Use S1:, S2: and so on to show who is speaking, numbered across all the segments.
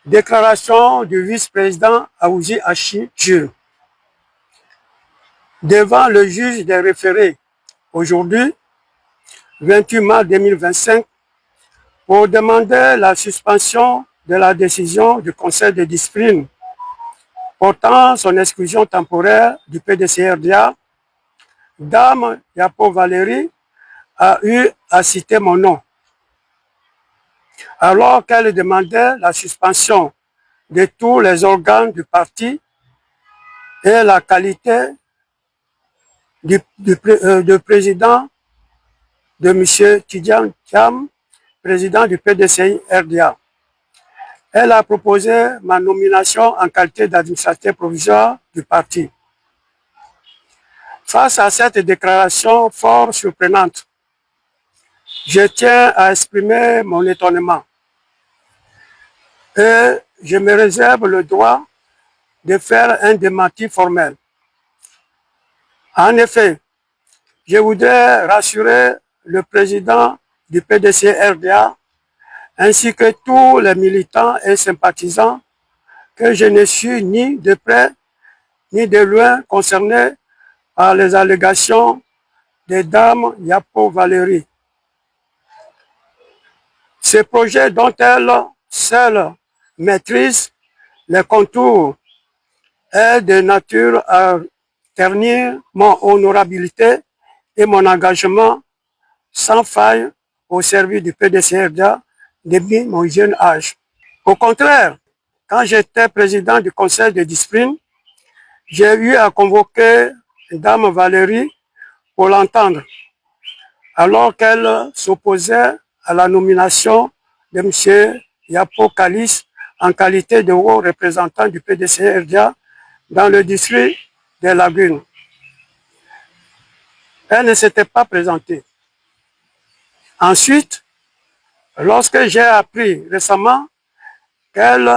S1: Déclaration du vice-président Awouzi Achi Jules. Devant le juge des référés, aujourd'hui, 28 mars 2025, pour demander la suspension de la décision du Conseil de discipline portant son exclusion temporaire du PDCRDA, Dame Yapo Valérie a eu à citer mon nom, alors qu'elle demandait la suspension de tous les organes du parti et la qualité de président de M. Tidjane Thiam, président du PDCI-RDA. Elle a proposé ma nomination en qualité d'administrateur provisoire du parti. Face à cette déclaration fort surprenante, je tiens à exprimer mon étonnement et je me réserve le droit de faire un démenti formel. En effet, je voudrais rassurer le président du PDC-RDA ainsi que tous les militants et sympathisants que je ne suis ni de près ni de loin concernés par les allégations de Dame Yapo Valérie. Ce projet dont elle seule maîtrise les contours est de nature à ternir mon honorabilité et mon engagement sans faille au service du PDCRDA depuis mon jeune âge. Au contraire, quand j'étais président du conseil de discipline, j'ai eu à convoquer Dame Valérie pour l'entendre, alors qu'elle s'opposait à la nomination de M. Yapo Kalis en qualité de haut représentant du PDCRDA dans le district des Lagunes. Elle ne s'était pas présentée. Ensuite, lorsque j'ai appris récemment qu'elle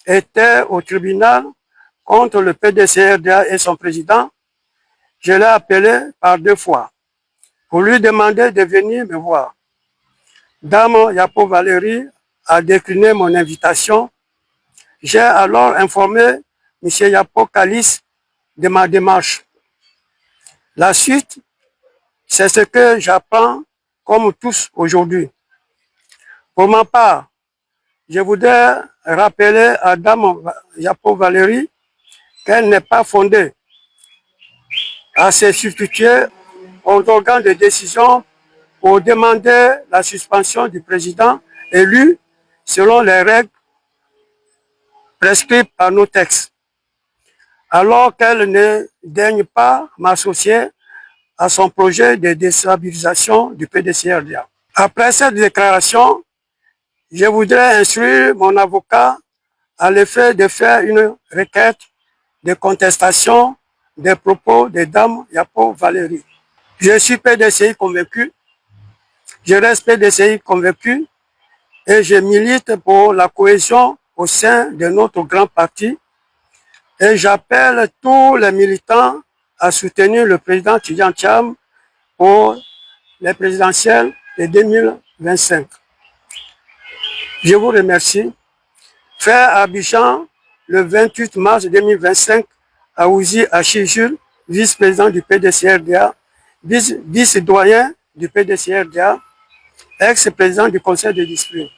S1: était au tribunal contre le PDCRDA et son président, je l'ai appelée par 2 fois pour lui demander de venir me voir. Dame Yapo Valérie a décliné mon invitation. J'ai alors informé M. Yapo Kalis de ma démarche. La suite, c'est ce que j'apprends comme tous aujourd'hui. Pour ma part, je voudrais rappeler à Dame Yapo Valérie qu'elle n'est pas fondée à se substituer aux organes de décision pour demander la suspension du président élu selon les règles prescrites par nos textes, alors qu'elle ne daigne pas m'associer à son projet de déstabilisation du PDCRDA. Après cette déclaration, je voudrais instruire mon avocat à l'effet de faire une requête de contestation des propos de Dame Yapo Valérie. Je suis PDCI convaincu, je reste PDCI convaincu et je milite pour la cohésion au sein de notre grand parti et j'appelle tous les militants à soutenir le président Tidjane Thiam pour les présidentielles de 2025. Je vous remercie. Fait à Abidjan, le 28 mars 2025, Awouzi Achi Jules, vice-président du PDCRDA, vice-doyen du PDCRDA, ex-président du conseil de discipline.